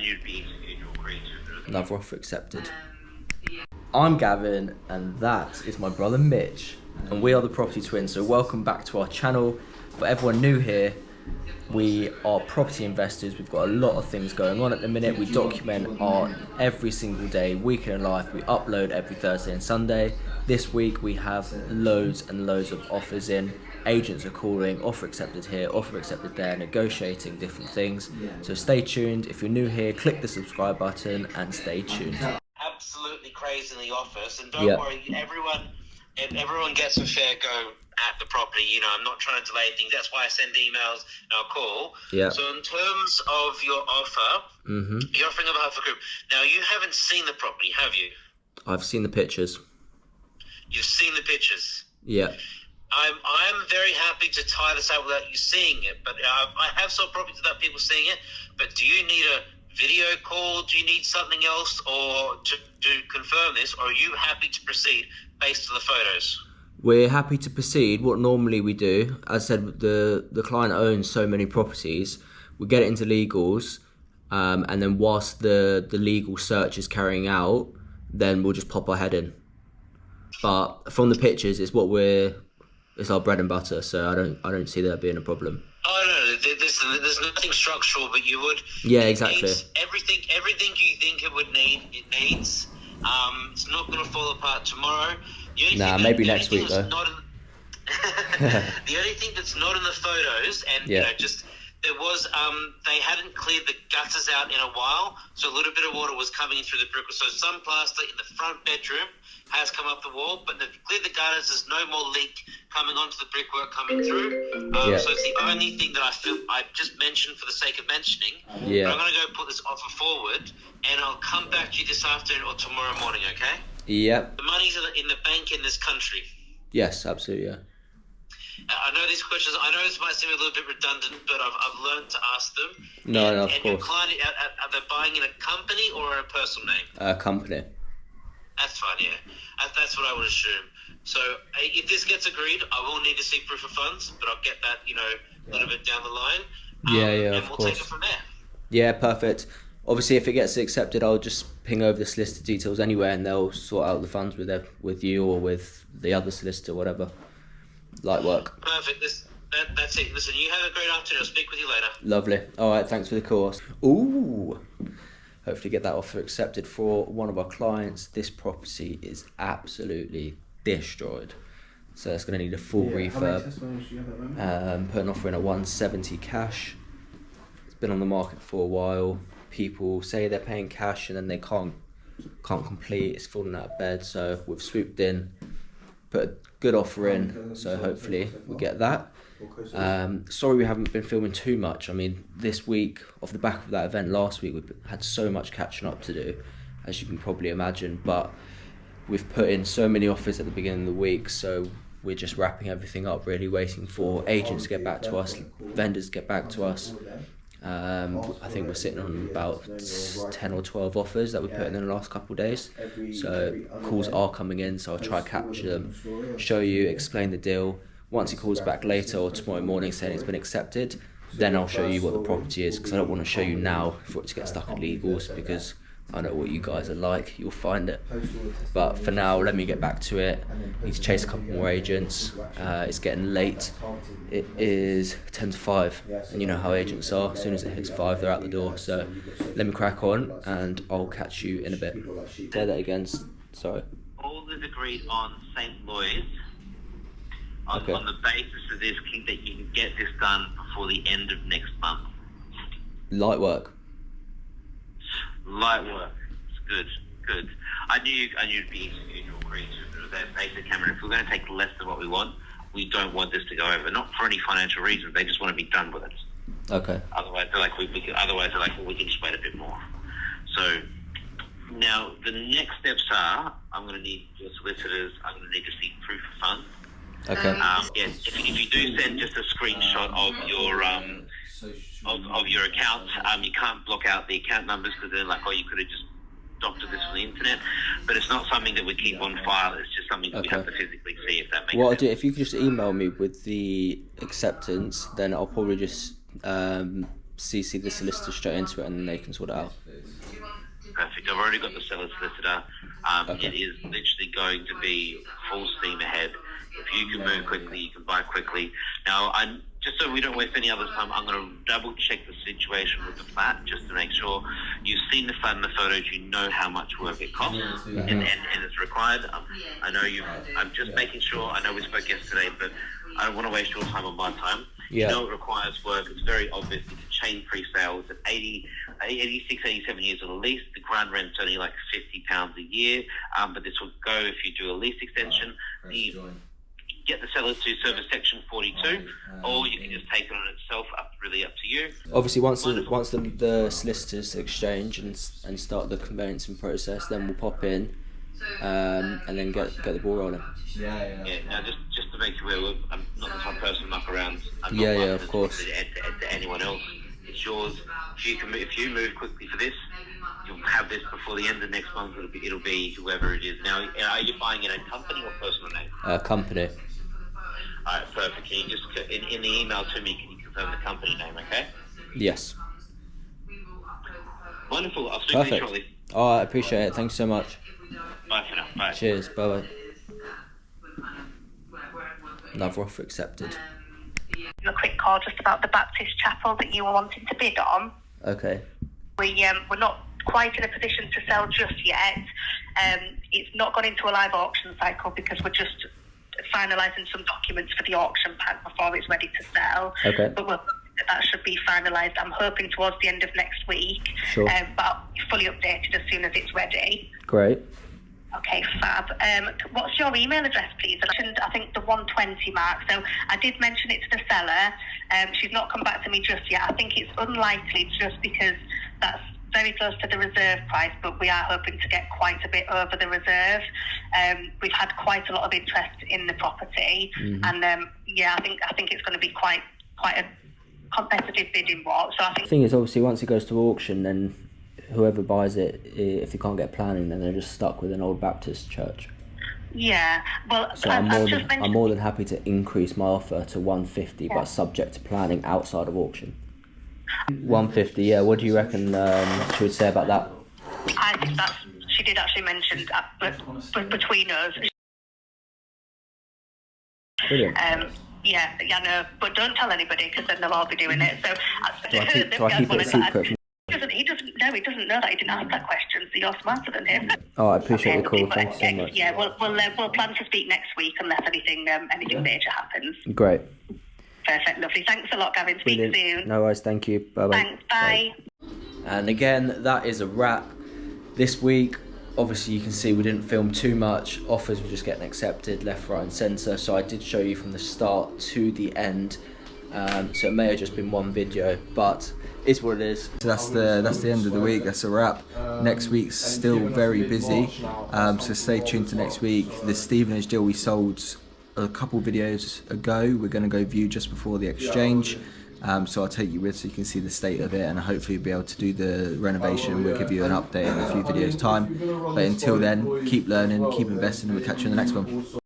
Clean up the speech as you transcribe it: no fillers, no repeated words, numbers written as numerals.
you'd be interviewed or agreed to. Another offer accepted. I'm Gavin, and that is my brother Mitch, and we are the Property Twins. So welcome back to our channel. For everyone new here, we are property investors. We've got a lot of things going on at the minute. We document art every single day, week in life. We upload every Thursday and Sunday. This week we have loads and loads of offers in. Agents are calling, offer accepted here, offer accepted there, negotiating different things. So stay tuned. If you're new here, click the subscribe button and stay tuned. Absolutely crazy in the office, and don't worry, everyone gets a fair go at the property. You know, I'm not trying to delay things. That's why I send emails and I'll call. Yeah. So in terms of your offer, you're offering on behalf of a group. Now, you haven't seen the property, have you? I've seen the pictures. You've seen the pictures? Yeah. I'm very happy to tie this out without you seeing it, but I have sold properties without people seeing it. But do you need a video call? Do you need something else, or to confirm this, or are you happy to proceed based on the photos? We're happy to proceed. What normally we do, as I said, the client owns so many properties, we get it into legals, and then whilst the legal search is carrying out, then we'll just pop our head in. But from the pictures, it's our bread and butter, so I don't see that being a problem. Oh no, there's nothing structural, but you would. Yeah, exactly. Everything you think it would need, it needs. It's not going to fall apart tomorrow. Maybe next week though. The only thing that's not in the photos, and there was they hadn't cleared the gutters out in a while, so a little bit of water was coming in through the brick. So some plaster in the front bedroom has come up the wall, but they've cleared the gutters. There's no more leak coming onto the brickwork coming through. So it's the only thing that I just mentioned for the sake of mentioning. Yeah. But I'm going to go put this offer forward, and I'll come back to you this afternoon or tomorrow morning. Okay? Yep. The money's in the bank in this country. Yes, absolutely. Yeah. I know these questions. I know this might seem a little bit redundant, but I've learned to ask them. No, of course. Your client, are they buying in a company or a personal name? Company. That's fine, yeah. That's what I would assume. So if this gets agreed, I will need to see proof of funds, but I'll get that, a little bit down the line. And we'll take it from there. Yeah, perfect. Obviously, if it gets accepted, I'll just ping over the solicitor details anyway, and they'll sort out the funds with you or with the other solicitor, whatever. Light work. Perfect. That's it. Listen, you have a great afternoon. I'll speak with you later. Lovely. All right, thanks for the call. Ooh. Hopefully get that offer accepted for one of our clients. This property is absolutely destroyed. So it's going to need a full refurb. Put an offer in at 170 cash. It's been on the market for a while. People say they're paying cash and then they can't complete. It's falling out of bed. So we've swooped in, put a good offer in. So hopefully we get that. Sorry we haven't been filming too much. I mean, this week, off the back of that event last week, we've had so much catching up to do, as you can probably imagine, but we've put in so many offers at the beginning of the week, so we're just wrapping everything up, really waiting for agents to get back to us, vendors to get back to us. I think we're sitting on about 10 or 12 offers that we put in the last couple of days, so calls are coming in, so I'll try to capture them, show you, explain the deal. Once he calls back later or tomorrow morning saying it's been accepted, then I'll show you what the property is, because I don't want to show you now for it to get stuck at legals, because I know what you guys are like, you'll find it. But for now, let me get back to it. I need to chase a couple more agents. It's getting late. It is 10 to 5, and you know how agents are. As soon as it hits 5, they're out the door. So let me crack on, and I'll catch you in a bit. Say that again, sorry. All is agreed on St. Louis. On the basis of this, that you can get this done before the end of next month. Light work. It's good. I knew you'd be interviewed or agreed to that basic camera. If we're going to take less than what we want, we don't want this to go over. Not for any financial reasons. They just want to be done with it. Okay. Otherwise, they're like, we can just wait a bit more. So now the next steps are, I'm going to need your solicitors. I'm going to need to see proof of funds. Okay. Yes. If you do send just a screenshot of your of your account, you can't block out the account numbers, because they're like, oh, you could have just doctored this on the internet. But it's not something that we keep on file. It's just something that we have to physically see, if that makes sense. What I'll do, if you could just email me with the acceptance, then I'll probably just CC the solicitor straight into it, and then they can sort it out. Perfect. I've already got the seller's solicitor. Okay. It is literally going to be full steam ahead. If you can move quickly, you can buy quickly. Now, just so we don't waste any other time, I'm going to double check the situation with the flat just to make sure you've seen the flat in the photos. You know how much work it costs and it's required. I know you. I'm just making sure. I know we spoke yesterday, but I don't want to waste your time or my time. Yeah. You know it requires work. It's very obvious. It's a chain-free sale. It's at 86, 87 years on a lease. The ground rent's only like £50 a year. But this will go if you do a lease extension. Get the seller to service section 42, or you can just take it on itself. Really up to you. Obviously, once the solicitors exchange and start the conveyancing process, then we'll pop in and then get the ball rolling. Yeah. Now, just to make you aware, I'm not the type of person to muck around. I'm Yeah, not of course. To anyone else. It's yours. If you move quickly for this, you'll have this before the end of next month. It'll be whoever it is. Now, are you buying in a company or personal name? Company. All right, perfect. Can you just in the email to me? Can you confirm the company name? Okay. Yes. Wonderful. I'll speak to you shortly. Oh, I appreciate it. Thanks so much. Bye for now. Bye. Cheers. Bye. Another offer accepted. A quick call just about the Baptist chapel that you were wanting to bid on. Okay. We're not quite in a position to sell just yet. It's not gone into a live auction cycle because we're just finalising some documents for the auction pack before it's ready to sell. Okay. But that should be finalised, I'm hoping, towards the end of next week. Sure. But I'll be fully updated as soon as it's ready. Great. Okay, fab. What's your email address, please? I mentioned, I think, the 120 mark. So I did mention it to the seller. She's not come back to me just yet. I think it's unlikely just because that's very close to the reserve price, but we are hoping to get quite a bit over the reserve. We've had quite a lot of interest in the property, and I think it's going to be quite a competitive bidding war. So I think the thing is, obviously, once it goes to auction, then whoever buys it, if they can't get planning, then they're just stuck with an old Baptist church. Yeah, well, so I'm more than happy to increase my offer to 150, but subject to planning outside of auction. 150, yeah. What do you reckon she would say about that? I think she did actually mention that, but between us. Brilliant. Yeah, no, but don't tell anybody because then they'll all be doing it. So do I keep it a secret? He doesn't know that. He didn't ask that question, so you're smarter than him. Oh, I appreciate the call. Thank you so much. Yeah, we'll plan to speak next week unless anything major happens. Great. Perfect, lovely. Thanks a lot, Gavin. Speak soon. No worries. Thank you. Bye bye. Thanks. Bye. And again, that is a wrap. This week, obviously, you can see we didn't film too much. Offers were just getting accepted left, right, and centre. So I did show you from the start to the end. So it may have just been one video, but it's what it is. So that's the end of the week. That's a wrap. Next week's still very busy. So stay tuned to next week. The Stevenage deal we sold a couple videos ago. We're going to go view just before the exchange. So I'll take you with so you can see the state of it, and hopefully you'll be able to do the renovation. We'll give you an update in a few videos time. But until then, keep learning, keep investing, and we'll catch you in the next one.